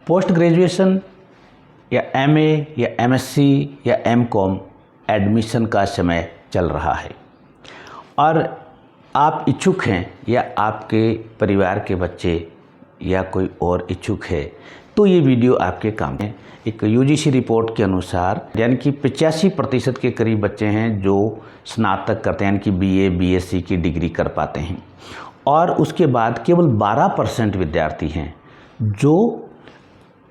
Post graduation या MA या MSc या एमकॉम एडमिशन का समय चल रहा है और आप इच्छुक हैं या आपके परिवार के बच्चे या कोई और इच्छुक है तो ये वीडियो आपके काम है। एक यूजीसी रिपोर्ट के अनुसार यानी कि 85% के करीब बच्चे हैं जो स्नातक करते हैं यानी कि बीए बीएससी की डिग्री कर पाते हैं और उसके बाद केवल 12% विद्यार्थी हैं जो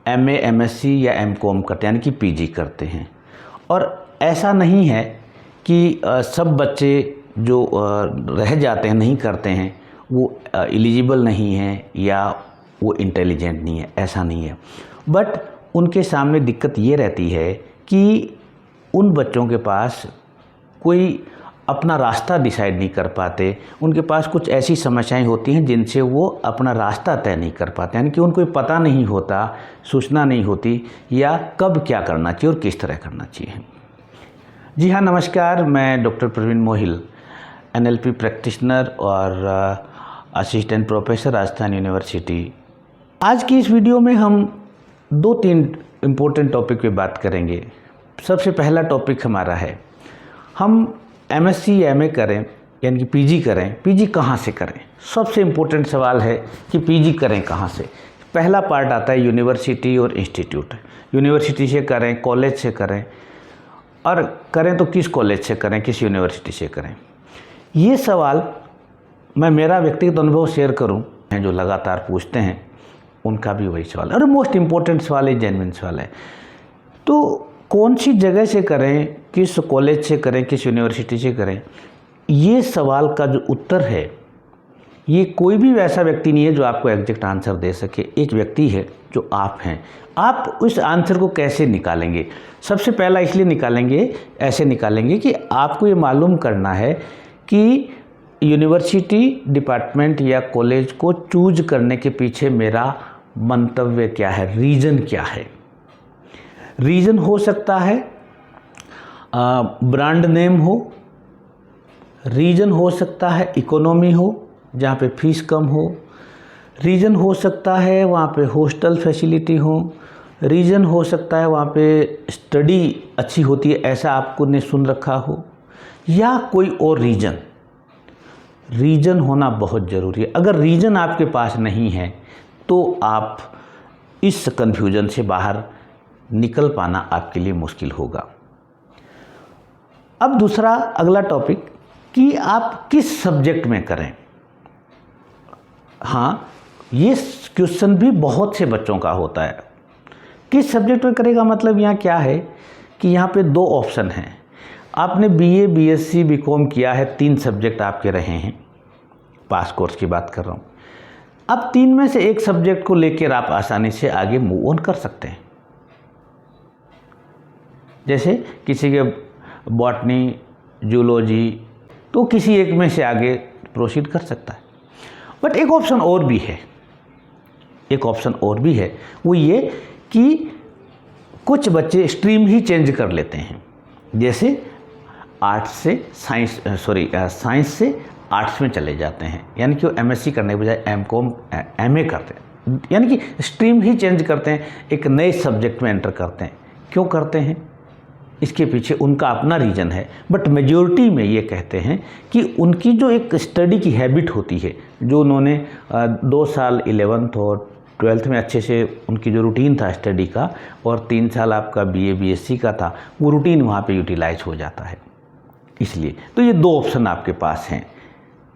एमए एमएससी या एमकॉम करते हैं यानी कि पीजी करते हैं। और ऐसा नहीं है कि सब बच्चे जो रह जाते हैं नहीं करते हैं वो एलिजिबल नहीं है या वो इंटेलिजेंट नहीं है, ऐसा नहीं है। बट उनके सामने दिक्कत ये रहती है कि उन बच्चों के पास कोई अपना रास्ता डिसाइड नहीं कर पाते, उनके पास कुछ ऐसी समस्याएं होती हैं जिनसे वो अपना रास्ता तय नहीं कर पाते, यानी कि उनको पता नहीं होता, सूचना नहीं होती या कब क्या करना चाहिए और किस तरह करना चाहिए। जी हाँ, नमस्कार, मैं doctor Praveen Mohil, NLP practitioner और असिस्टेंट प्रोफेसर राजस्थान यूनिवर्सिटी। आज की इस वीडियो में हम 2-3 इम्पोर्टेंट टॉपिक पे बात करेंगे। सबसे पहला टॉपिक हमारा है, हम एमएससी या एमए करें यानी कि पीजी करें, पीजी कहाँ से करें। सबसे इम्पोर्टेंट सवाल है कि पीजी करें कहाँ से। पहला पार्ट आता है यूनिवर्सिटी और इंस्टीट्यूट। यूनिवर्सिटी से करें, कॉलेज से करें, और करें तो किस कॉलेज से करें, किस यूनिवर्सिटी से करें। ये सवाल मैं मेरा व्यक्तिगत अनुभव शेयर करूं, हैं जो लगातार पूछते हैं उनका भी वही सवाल है और मोस्ट इम्पोर्टेंट सवाल है, जेन्युइन सवाल है। तो कौन सी जगह से करें, किस कॉलेज से करें, किस यूनिवर्सिटी से करें, ये सवाल का जो उत्तर है ये कोई भी वैसा व्यक्ति नहीं है जो आपको एग्जैक्ट आंसर दे सके। एक व्यक्ति है जो आप हैं। आप उस आंसर को कैसे निकालेंगे? सबसे पहला इसलिए निकालेंगे, ऐसे निकालेंगे कि आपको ये मालूम करना है कि यूनिवर्सिटी, डिपार्टमेंट या कॉलेज को चूज करने के पीछे मेरा मंतव्य क्या है, रीज़न क्या है। रीज़न हो सकता है ब्रांड नेम हो, रीज़न हो सकता है इकोनॉमी हो जहाँ पे फीस कम हो, रीज़न हो सकता है वहाँ पे हॉस्टल फैसिलिटी हो, रीज़न हो सकता है वहाँ पे स्टडी अच्छी होती है ऐसा आपको ने सुन रखा हो, या कोई और रीज़न। रीज़न होना बहुत ज़रूरी है। अगर रीज़न आपके पास नहीं है तो आप इस कन्फ्यूज़न से बाहर निकल पाना आपके लिए मुश्किल होगा। अब दूसरा अगला टॉपिक कि आप किस सब्जेक्ट में करें। हाँ, ये क्वेश्चन भी बहुत से बच्चों का होता है। किस सब्जेक्ट में करेगा मतलब यहाँ क्या है कि यहाँ पे 2 ऑप्शन हैं। आपने बीए बीएससी बीकॉम किया है, 3 सब्जेक्ट आपके रहे हैं, पास कोर्स की बात कर रहा हूँ। अब 3 में से एक सब्जेक्ट को लेकर आप आसानी से आगे मूव ऑन कर सकते हैं। जैसे किसी के बॉटनी, जूलॉजी, तो किसी एक में से आगे प्रोसीड कर सकता है। बट एक ऑप्शन और भी है, एक ऑप्शन और भी है, वो ये कि कुछ बच्चे स्ट्रीम ही चेंज कर लेते हैं। जैसे आर्ट्स से साइंस से आर्ट्स में चले जाते हैं, यानी कि वो एमएससी करने के बजाय एमकॉम एमए करते हैं, यानी कि स्ट्रीम ही चेंज करते हैं, एक नए सब्जेक्ट में एंटर करते हैं। क्यों करते हैं? इसके पीछे उनका अपना रीज़न है। बट मेजॉरिटी में ये कहते हैं कि उनकी जो एक स्टडी की हैबिट होती है, जो उन्होंने 2 साल 11th और 12th में अच्छे से उनकी जो रूटीन था स्टडी का, और 3 साल आपका बीए बीएससी का था, वो रूटीन वहाँ पे यूटिलाइज हो जाता है। इसलिए तो ये 2 ऑप्शन आपके पास हैं।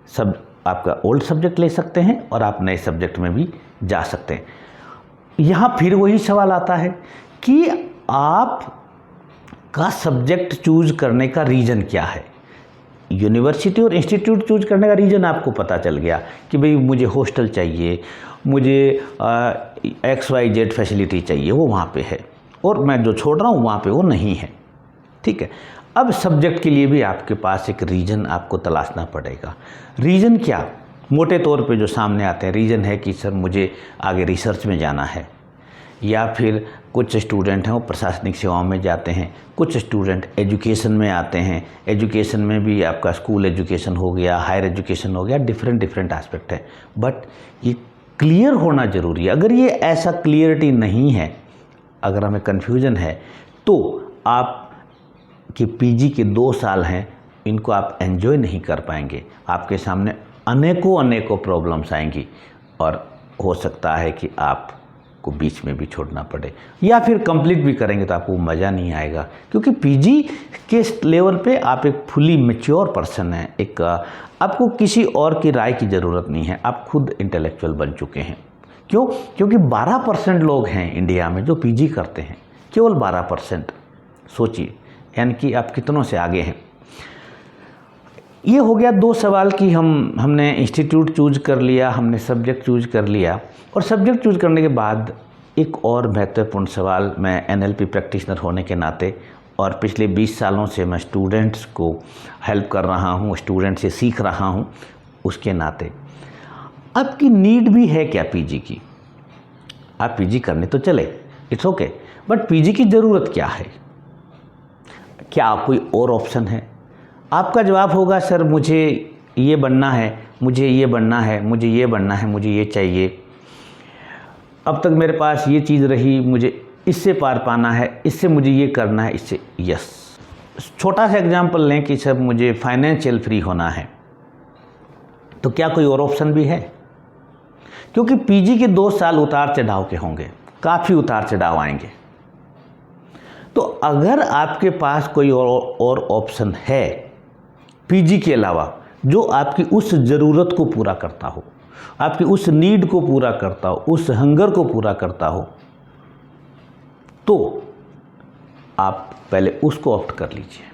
सब आपका ओल्ड सब्जेक्ट ले सकते हैं और आप नए सब्जेक्ट में भी जा सकते हैं। यहाँ फिर वही सवाल आता है कि आप का सब्जेक्ट चूज करने का रीज़न क्या है। यूनिवर्सिटी और इंस्टीट्यूट चूज करने का रीज़न आपको पता चल गया कि भाई मुझे हॉस्टल चाहिए, मुझे XYZ फैसिलिटी चाहिए, वो वहाँ पे है, और मैं जो छोड़ रहा हूँ वहाँ पे वो नहीं है। ठीक है, अब सब्जेक्ट के लिए भी आपके पास एक रीज़न आपको तलाशना पड़ेगा। रीज़न क्या? मोटे तौर पे जो सामने आते हैं रीज़न है कि सर मुझे आगे रिसर्च में जाना है, या फिर कुछ स्टूडेंट हैं वो प्रशासनिक सेवाओं में जाते हैं, कुछ स्टूडेंट एजुकेशन में आते हैं। एजुकेशन में भी आपका स्कूल एजुकेशन हो गया, हायर एजुकेशन हो गया, डिफरेंट एस्पेक्ट है। बट ये क्लियर होना ज़रूरी है। अगर ये ऐसा क्लियरिटी नहीं है, अगर हमें कन्फ्यूज़न है, तो आप कि पीजी के 2 साल हैं, इनको आप एंजॉय नहीं कर पाएंगे। आपके सामने अनेकों प्रॉब्लम्स आएंगी और हो सकता है कि आपको बीच में भी छोड़ना पड़े, या फिर कंप्लीट भी करेंगे तो आपको मज़ा नहीं आएगा, क्योंकि पीजी के लेवल पे आप एक फुली मैच्योर पर्सन हैं। एक आपको किसी और की राय की ज़रूरत नहीं है, आप खुद इंटेलेक्चुअल बन चुके हैं। क्यों? क्योंकि 12% लोग हैं इंडिया में जो पीजी करते हैं, केवल 12%। सोचिए, यानी कि आप कितनों से आगे हैं। ये हो गया 2 सवाल कि हमने इंस्टीट्यूट चूज कर लिया, हमने सब्जेक्ट चूज कर लिया, और सब्जेक्ट चूज करने के बाद एक और महत्वपूर्ण सवाल, मैं एनएलपी प्रैक्टिशनर होने के नाते और पिछले 20 सालों से मैं स्टूडेंट्स को हेल्प कर रहा हूँ, स्टूडेंट से सीख रहा हूँ, उसके नाते आपकी नीड भी है क्या पीजी की? आप पीजी करने तो चले, इट्स ओके, बट पीजी की ज़रूरत क्या है? क्या कोई और ऑप्शन है? आपका जवाब होगा, सर मुझे ये बनना है, मुझे ये बनना है, मुझे ये बनना है, मुझे ये चाहिए, अब तक मेरे पास ये चीज़ रही, मुझे इससे पार पाना है, इससे मुझे ये करना है, इससे यस। छोटा सा एग्जांपल लें कि सर मुझे फाइनेंशियल फ्री होना है, तो क्या कोई और ऑप्शन भी है? क्योंकि पीजी के 2 साल उतार चढ़ाव के होंगे, काफ़ी उतार चढ़ाव आएंगे। तो अगर आपके पास कोई और ऑप्शन है पीजी के अलावा, जो आपकी उस ज़रूरत को पूरा करता हो, आपकी उस नीड को पूरा करता हो, उस हंगर को पूरा करता हो, तो आप पहले उसको ऑप्ट कर लीजिए।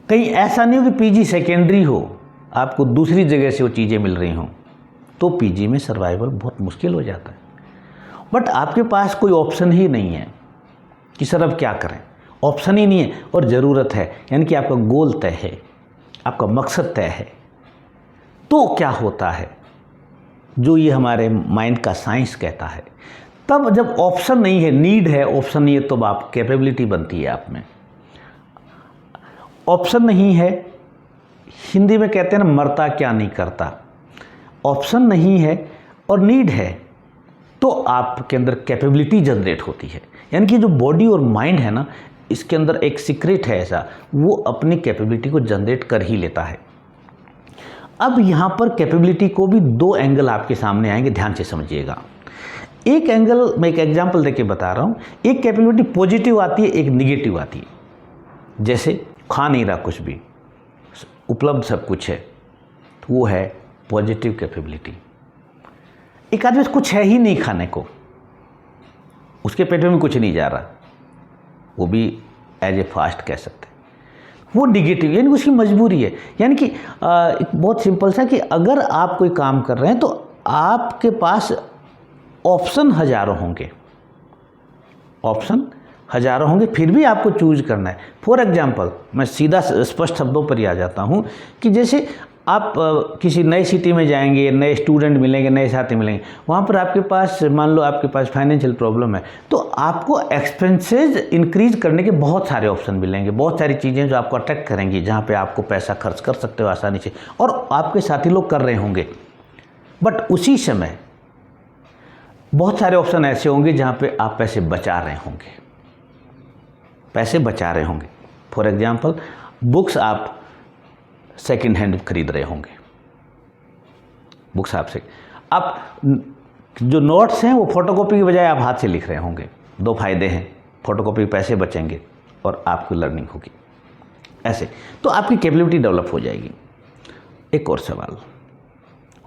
कहीं ऐसा नहीं हो कि पीजी सेकेंडरी हो, आपको दूसरी जगह से वो चीज़ें मिल रही हों, तो पीजी में सर्वाइवल बहुत मुश्किल हो जाता है। बट आपके पास कोई ऑप्शन ही नहीं है कि सर अब क्या करें, ऑप्शन ही नहीं है और ज़रूरत है, यानी कि आपका गोल तय है, आपका मकसद तय है। तो क्या होता है, जो ये हमारे माइंड का साइंस कहता है, तब जब ऑप्शन नहीं है, नीड है, ऑप्शन नहीं है, तो आप कैपेबिलिटी बनती है आप में। ऑप्शन नहीं है, हिंदी में कहते हैं ना, मरता क्या नहीं करता। ऑप्शन नहीं है और नीड है, तो आपके अंदर कैपेबिलिटी जनरेट होती है। यानी कि जो बॉडी और माइंड है ना, इसके अंदर एक सीक्रेट है ऐसा, वो अपनी कैपेबिलिटी को जनरेट कर ही लेता है। अब यहाँ पर कैपेबिलिटी को भी 2 एंगल आपके सामने आएंगे, ध्यान से समझिएगा। एक एंगल मैं एक एग्जांपल देके बता रहा हूँ। एक कैपेबिलिटी पॉजिटिव आती है, एक निगेटिव आती है। जैसे खा नहीं रहा कुछ भी, उपलब्ध सब कुछ है, तो वो है पॉजिटिव कैपेबिलिटी। एक आदमी कुछ है ही नहीं खाने को, उसके पेट में कुछ नहीं जा रहा, वो भी एज ए फास्ट कह सकते हैं, वो निगेटिव, यानी उसकी मजबूरी है। यानी कि एक बहुत सिंपल सा कि अगर आप कोई काम कर रहे हैं तो आपके पास ऑप्शन हज़ारों होंगे, ऑप्शन हज़ारों होंगे, फिर भी आपको चूज करना है। फॉर एग्जांपल, मैं सीधा स्पष्ट शब्दों पर ही आ जाता हूँ कि जैसे आप किसी नई सिटी में जाएंगे, नए स्टूडेंट मिलेंगे, नए साथी मिलेंगे, वहाँ पर आपके पास मान लो आपके पास फाइनेंशियल प्रॉब्लम है, तो आपको एक्सपेंसेस इंक्रीज करने के बहुत सारे ऑप्शन मिलेंगे, बहुत सारी चीज़ें जो आपको अट्रैक्ट करेंगी, जहाँ पे आपको पैसा खर्च कर सकते हो आसानी से, और आपके साथी लोग कर रहे होंगे। बट उसी समय बहुत सारे ऑप्शन ऐसे होंगे जहाँ पे आप पैसे बचा रहे होंगे, पैसे बचा रहे होंगे। फॉर एग्जाम्पल, बुक्स आप सेकंड हैंड खरीद रहे होंगे, बुक्स आपसे, आप जो नोट्स हैं वो फोटोकॉपी की बजाय आप हाथ से लिख रहे होंगे। 2 फायदे हैं, फोटोकॉपी पैसे बचेंगे और आपकी लर्निंग होगी। ऐसे तो आपकी कैपेबिलिटी डेवलप हो जाएगी। एक और सवाल,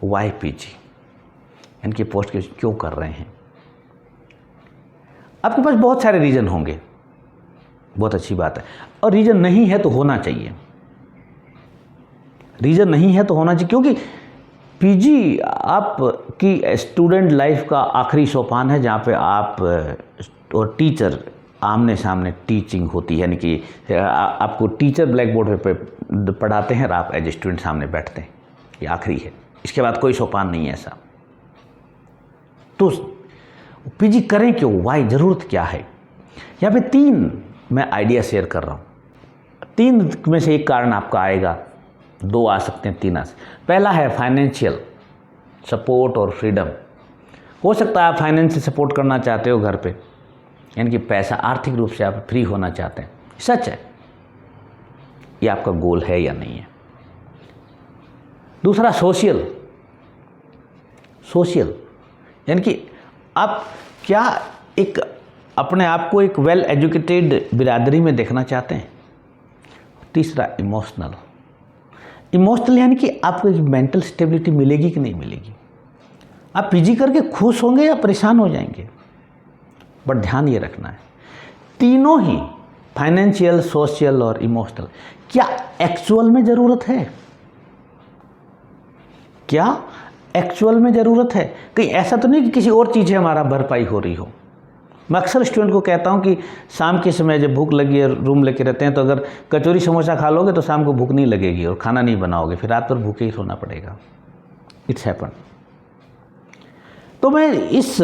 वाई पीजी, इनकी पोस्ट क्यों कर रहे हैं? आपके पास बहुत सारे रीज़न होंगे, बहुत अच्छी बात है, और रीज़न नहीं है तो होना चाहिए, रीज़न नहीं है तो होना चाहिए, क्योंकि पीजी आपकी स्टूडेंट लाइफ का आखिरी सोपान है, जहाँ पे आप और टीचर आमने सामने टीचिंग होती है। यानी कि आपको टीचर ब्लैक बोर्ड पे पढ़ाते हैं और आप एज स्टूडेंट सामने बैठते हैं, ये आखिरी है, इसके बाद कोई सोपान नहीं है ऐसा। तो पीजी करें क्यों, वाई, ज़रूरत क्या है? यहाँ पे 3 मैं आइडिया शेयर कर रहा हूँ। 3 में से एक कारण आपका आएगा, 2 आ सकते हैं, 3 आ सकते हैं। पहला है फाइनेंशियल, सपोर्ट और फ्रीडम। हो सकता है आप फाइनेंशियल सपोर्ट करना चाहते हो घर पे, यानी कि पैसा आर्थिक रूप से आप फ्री होना चाहते हैं, सच है, ये आपका गोल है या नहीं है। दूसरा सोशल, यानी कि आप क्या एक अपने आप को एक वेल एजुकेटेड बिरादरी में देखना चाहते हैं। तीसरा इमोशनल यानी कि आपको एक मेंटल स्टेबिलिटी मिलेगी कि नहीं मिलेगी। आप पीजी करके खुश होंगे या परेशान हो जाएंगे। बट ध्यान ये रखना है, तीनों ही फाइनेंशियल, सोशल और इमोशनल, क्या एक्चुअल में ज़रूरत है? क्या एक्चुअल में ज़रूरत है? कहीं ऐसा तो नहीं कि किसी और चीज़ से हमारा भरपाई हो रही हो। मैं अक्सर स्टूडेंट को कहता हूँ कि शाम के समय जब भूख लगी है, रूम लेके रहते हैं, तो अगर कचौरी समोसा खा लोगे तो शाम को भूख नहीं लगेगी और खाना नहीं बनाओगे, फिर रात भर भूखे ही सोना पड़ेगा। It's happen. तो मैं इस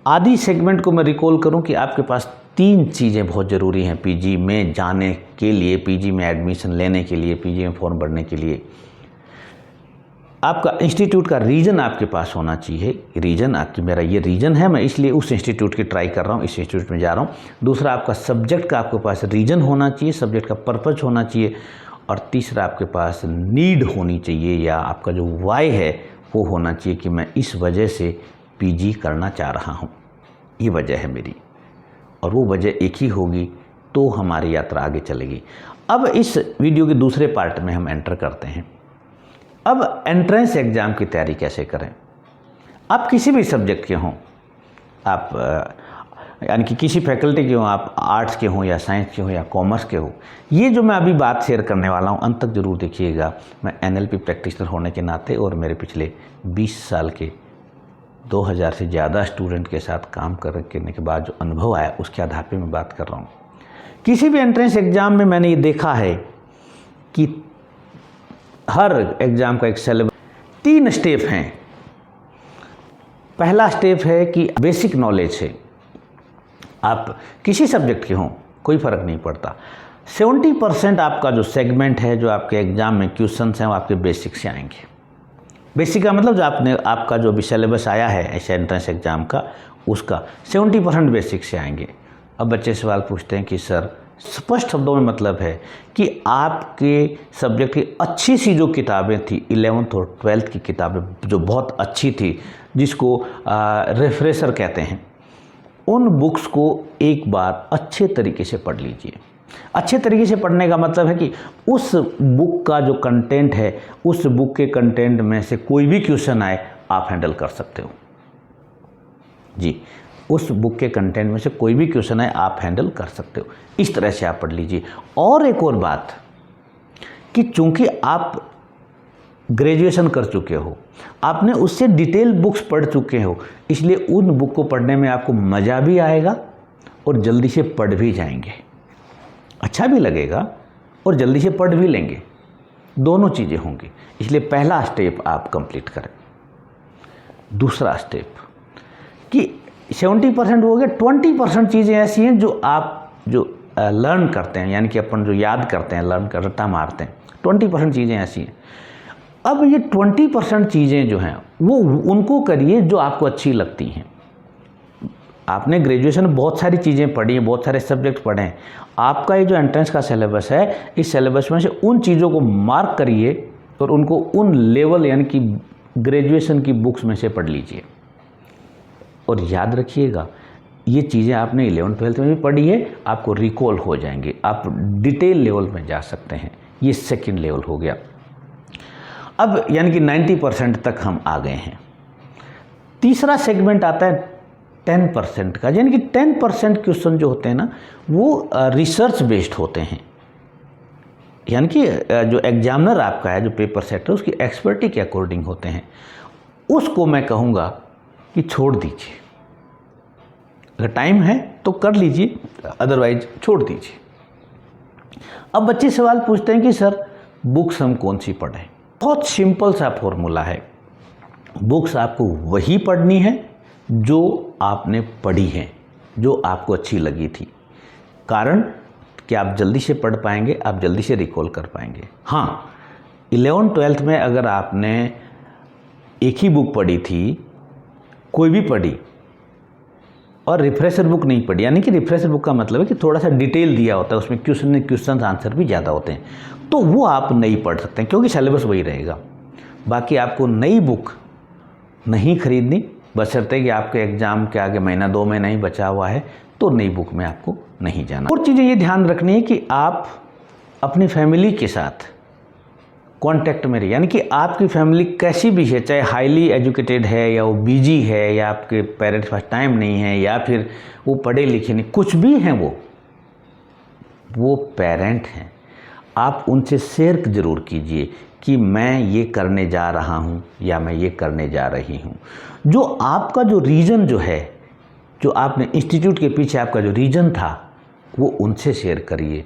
आदि सेगमेंट को मैं रिकॉल करूं कि आपके पास 3 चीज़ें बहुत ज़रूरी हैं पीजी में जाने के लिए, पीजी में एडमिशन लेने के लिए, पीजी में फॉर्म भरने के लिए। आपका इंस्टीट्यूट का रीजन आपके पास होना चाहिए। रीजन आपकी, मेरा ये रीजन है, मैं इसलिए उस इंस्टीट्यूट की ट्राई कर रहा हूँ, इस इंस्टीट्यूट में जा रहा हूँ। दूसरा, आपका सब्जेक्ट का आपके पास रीजन होना चाहिए, सब्जेक्ट का पर्पज होना चाहिए। और तीसरा, आपके पास नीड होनी चाहिए, या आपका जो वाई है वो होना चाहिए कि मैं इस वजह से पीजी करना चाह रहा हूँ, ये वजह है मेरी, और वो वजह एक ही होगी तो हमारी यात्रा आगे चलेगी। अब इस वीडियो के दूसरे पार्ट में हम एंटर करते हैं। अब एंट्रेंस एग्ज़ाम की तैयारी कैसे करें। आप किसी भी सब्जेक्ट के हों, आप यानी कि किसी फैकल्टी के हों, आप आर्ट्स के हों या साइंस के हों या कॉमर्स के हो, ये जो मैं अभी बात शेयर करने वाला हूँ अंत तक ज़रूर देखिएगा। मैं एनएलपी प्रैक्टिशनर होने के नाते और मेरे पिछले 20 साल के 2000 से ज़्यादा स्टूडेंट के साथ काम करने के बाद जो अनुभव आया, उसके आधार पर मैं बात कर रहा हूँ। किसी भी एंट्रेंस एग्ज़ाम में मैंने ये देखा है कि हर एग्ज़ाम का एक सिलेबस, 3 स्टेप हैं। पहला स्टेप है कि बेसिक नॉलेज है। आप किसी सब्जेक्ट के हों, कोई फ़र्क नहीं पड़ता, 70% आपका जो सेगमेंट है, जो आपके एग्ज़ाम में क्वेश्चंस हैं, वो आपके बेसिक से आएंगे। बेसिक का मतलब जो आपका जो भी सिलेबस आया है ऐसे एंट्रेंस एग्ज़ाम का, उसका 70% बेसिक से आएंगे। अब बच्चे सवाल पूछते हैं कि सर, स्पष्ट शब्दों में मतलब है कि आपके सब्जेक्ट की अच्छी सी जो किताबें थी, 11th और 12th की किताबें जो बहुत अच्छी थी, जिसको रिफ्रेशर कहते हैं, उन बुक्स को एक बार अच्छे तरीके से पढ़ लीजिए। अच्छे तरीके से पढ़ने का मतलब है कि उस बुक का जो कंटेंट है, उस बुक के कंटेंट में से कोई भी क्वेश्चन आए आप हैंडल कर सकते हो। जी, उस बुक के कंटेंट में से कोई भी क्वेश्चन है आप हैंडल कर सकते हो। इस तरह से आप पढ़ लीजिए। और एक और बात कि चूंकि आप ग्रेजुएशन कर चुके हो, आपने उससे डिटेल बुक्स पढ़ चुके हो, इसलिए उन बुक को पढ़ने में आपको मज़ा भी आएगा और जल्दी से पढ़ भी जाएंगे, अच्छा भी लगेगा और जल्दी से पढ़ भी लेंगे। दोनों चीज़ें होंगी, इसलिए पहला स्टेप आप कंप्लीट करें। दूसरा स्टेप कि 70% हो गया, 20% चीज़ें ऐसी हैं जो आप लर्न करते हैं, यानी कि अपन जो याद करते हैं, लर्न कर रट्टा मारते हैं, 20% चीज़ें ऐसी हैं। अब ये 20% चीज़ें जो हैं वो उनको करिए जो आपको अच्छी लगती हैं। आपने ग्रेजुएशन में बहुत सारी चीज़ें पढ़ी हैं, बहुत सारे सब्जेक्ट पढ़े हैं। आपका ये जो एंट्रेंस का सिलेबस है, इस सिलेबस में से उन चीज़ों को मार्क करिए और उनको उन लेवल यानी कि ग्रेजुएशन की बुक्स में से पढ़ लीजिए। और याद रखिएगा, ये चीज़ें आपने 11th-12th में भी पढ़ी है, आपको रिकॉल हो जाएंगे, आप डिटेल लेवल में जा सकते हैं। ये सेकंड लेवल हो गया। अब यानी कि 90% तक हम आ गए हैं। तीसरा सेगमेंट आता है 10% का, यानी कि 10% क्वेश्चन जो होते हैं ना, वो रिसर्च बेस्ड होते हैं। यानी कि जो एग्जामिनर आपका है, जो पेपर सेटर, उसकी एक्सपर्टी के अकॉर्डिंग होते हैं। उसको मैं कहूँगा कि छोड़ दीजिए। अगर टाइम है तो कर लीजिए, अदरवाइज छोड़ दीजिए। अब बच्चे सवाल पूछते हैं कि सर, बुक्स हम कौन सी पढ़ें। बहुत सिंपल सा फॉर्मूला है। बुक्स आपको वही पढ़नी है जो आपने पढ़ी है, जो आपको अच्छी लगी थी। कारण कि आप जल्दी से पढ़ पाएंगे, आप जल्दी से रिकॉल कर पाएंगे। हाँ, 11th-12th में अगर आपने एक ही बुक पढ़ी थी, कोई भी पढ़ी, और रिफ्रेशर बुक नहीं पढ़ी, यानी कि रिफ्रेशर बुक का मतलब है कि थोड़ा सा डिटेल दिया होता है, उसमें क्वेश्चन आंसर भी ज़्यादा होते हैं, तो वो आप नहीं पढ़ सकते हैं क्योंकि सिलेबस वही रहेगा। बाकी आपको नई बुक नहीं खरीदनी, बशर्ते कि आपके एग्ज़ाम के आगे महीना 2 महीना ही बचा हुआ है, तो नई बुक में आपको नहीं जाना। और चीज़ें ये ध्यान रखनी है कि आप अपनी फैमिली के साथ कांटेक्ट में रहिए, यानी कि आपकी फैमिली कैसी भी है, चाहे हाईली एजुकेटेड है या वो बिजी है या आपके पेरेंट्स के पास टाइम नहीं है या फिर वो पढ़े लिखे नहीं, कुछ भी हैं वो पेरेंट हैं, आप उनसे शेयर ज़रूर कीजिए कि मैं ये करने जा रहा हूँ या मैं ये करने जा रही हूँ। जो आपका जो रीज़न जो है, जो आपने इंस्टीट्यूट के पीछे आपका जो रीज़न था, वो उनसे शेयर करिए।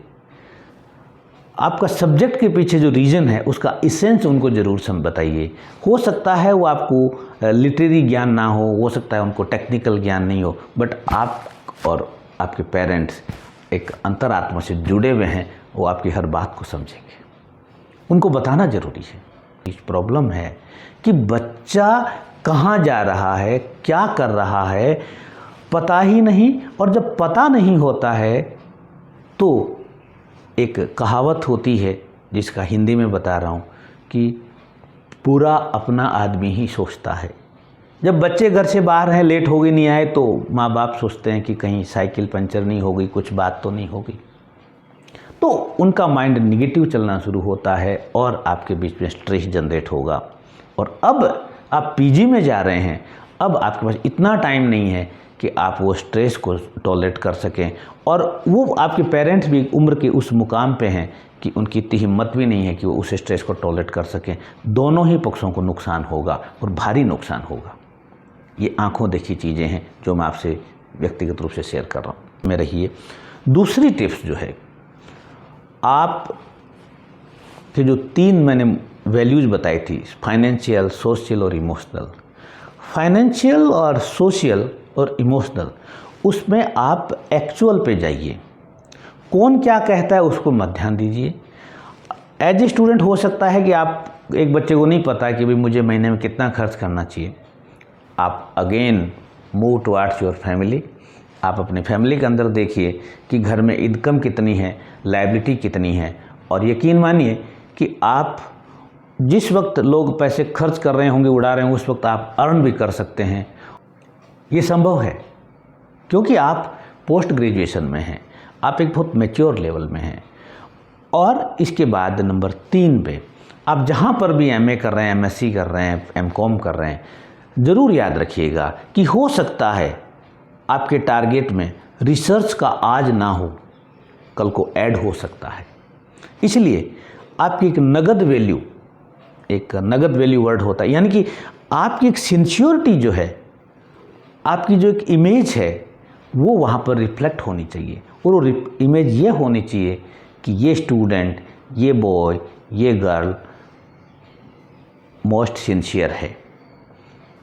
आपका सब्जेक्ट के पीछे जो रीज़न है उसका इसेंस उनको ज़रूर बताइए। हो सकता है वो आपको लिटरेरी ज्ञान ना हो सकता है उनको टेक्निकल ज्ञान नहीं हो, बट आप और आपके पेरेंट्स एक अंतरात्मा से जुड़े हुए हैं, वो आपकी हर बात को समझेंगे। उनको बताना ज़रूरी है। इस प्रॉब्लम है कि बच्चा कहाँ जा रहा है, क्या कर रहा है, पता ही नहीं, और जब पता नहीं होता है तो एक कहावत होती है जिसका हिंदी में बता रहा हूँ कि पूरा अपना आदमी ही सोचता है। जब बच्चे घर से बाहर हैं, लेट हो गए, नहीं आए, तो माँ बाप सोचते हैं कि कहीं साइकिल पंचर नहीं हो गई, कुछ बात तो नहीं होगी, तो उनका माइंड निगेटिव चलना शुरू होता है और आपके बीच में स्ट्रेस जनरेट होगा। और अब आप पीजी में जा रहे हैं, अब आपके पास इतना टाइम नहीं है कि आप वो स्ट्रेस को टॉलरेट कर सकें, और वो आपके पेरेंट्स भी उम्र के उस मुकाम पे हैं कि उनकी इतनी हिम्मत भी नहीं है कि वो उस स्ट्रेस को टॉलरेट कर सकें। दोनों ही पक्षों को नुकसान होगा और भारी नुकसान होगा। ये आंखों देखी चीज़ें हैं जो मैं आपसे व्यक्तिगत रूप से शेयर कर रहा हूँ। में रहिए। दूसरी टिप्स जो है, आप के जो 3 मैंने वैल्यूज़ बताई थी, फाइनेंशियल, सोशल और इमोशनल। फाइनेंशियल और सोशल और इमोशनल, उसमें आप एक्चुअल पे जाइए। कौन क्या कहता है उसको मत ध्यान दीजिए। एज ए स्टूडेंट हो सकता है कि आप एक बच्चे को नहीं पता कि भाई मुझे महीने में कितना खर्च करना चाहिए। आप again move towards your family. आप अपने फैमिली के अंदर देखिए कि घर में इनकम कितनी है, लायबिलिटी कितनी है, और यकीन मानिए कि आप जिस वक्त लोग पैसे खर्च कर रहे होंगे, उड़ा रहे होंगे, उस वक्त आप अर्न भी कर सकते हैं। ये संभव है क्योंकि आप पोस्ट ग्रेजुएशन में हैं, आप एक बहुत मैच्योर लेवल में हैं। और इसके बाद नंबर 3 पे आप जहाँ पर भी एमए कर रहे हैं, एमएससी कर रहे हैं, एमकॉम कर रहे हैं, ज़रूर याद रखिएगा कि हो सकता है आपके टारगेट में रिसर्च का आज ना हो, कल को ऐड हो सकता है। इसलिए आपकी एक नगद वैल्यू वर्ड होता है, यानी कि आपकी एक सिंसियोरिटी जो है, आपकी जो एक इमेज है, वो वहाँ पर रिफ्लेक्ट होनी चाहिए। और वो इमेज ये होनी चाहिए कि ये स्टूडेंट, ये बॉय, ये गर्ल मोस्ट सिंसियर है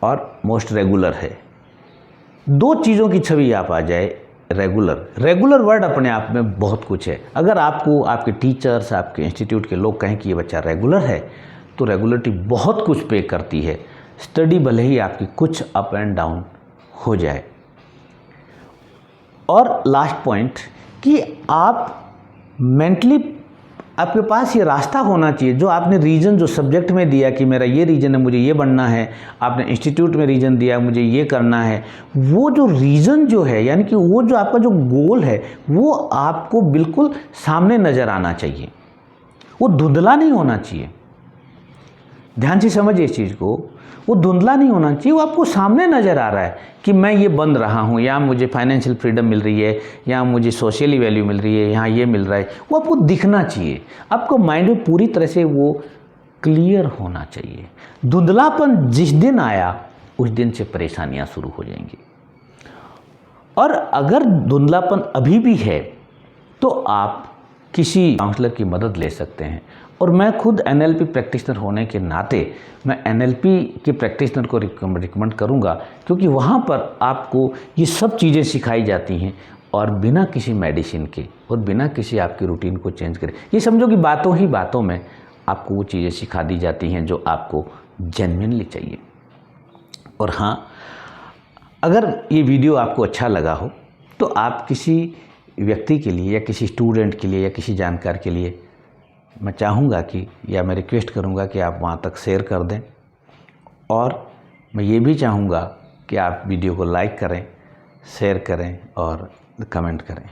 और मोस्ट रेगुलर है। 2 चीज़ों की छवि आप आ जाए। रेगुलर वर्ड अपने आप में बहुत कुछ है। अगर आपको आपके टीचर्स, आपके इंस्टीट्यूट के लोग कहें कि ये बच्चा रेगुलर है, तो रेगुलरिटी बहुत कुछ पे करती है। स्टडी भले ही आपकी कुछ अप एंड डाउन हो जाए। और लास्ट पॉइंट कि आप मेंटली, आपके पास ये रास्ता होना चाहिए जो आपने रीजन, जो सब्जेक्ट में दिया कि मेरा ये रीजन है, मुझे ये बनना है, आपने इंस्टीट्यूट में रीजन दिया मुझे ये करना है, वो जो रीजन जो है, यानी कि वो जो आपका जो गोल है, वो आपको बिल्कुल सामने नज़र आना चाहिए, वो धुंधला नहीं होना चाहिए। ध्यान से समझिए इस चीज़ को, वो धुंधला नहीं होना चाहिए, वो आपको सामने नज़र आ रहा है कि मैं ये बन रहा हूँ, या मुझे फाइनेंशियल फ्रीडम मिल रही है, या मुझे सोशली वैल्यू मिल रही है, यहाँ ये मिल रहा है, वो आपको दिखना चाहिए। आपको माइंड में पूरी तरह से वो क्लियर होना चाहिए। धुंधलापन जिस दिन आया उस दिन से परेशानियाँ शुरू हो जाएंगी। और अगर धुंधलापन अभी भी है तो आप किसी काउंसलर की मदद ले सकते हैं। और मैं खुद एनएलपी प्रैक्टिशनर होने के नाते मैं एनएलपी के प्रैक्टिशनर को रिकमेंड करूंगा, क्योंकि वहाँ पर आपको ये सब चीज़ें सिखाई जाती हैं और बिना किसी मेडिसिन के और बिना किसी आपकी रूटीन को चेंज करे। ये समझो कि बातों ही बातों में आपको वो चीज़ें सिखा दी जाती हैं जो आपको जेन्युइनली चाहिए। और हाँ, अगर ये वीडियो आपको अच्छा लगा हो तो आप किसी व्यक्ति के लिए या किसी स्टूडेंट के लिए या किसी जानकार के लिए मैं चाहूँगा कि या मैं रिक्वेस्ट करूँगा कि आप वहाँ तक शेयर कर दें। और मैं ये भी चाहूँगा कि आप वीडियो को लाइक करें, शेयर करें और कमेंट करें।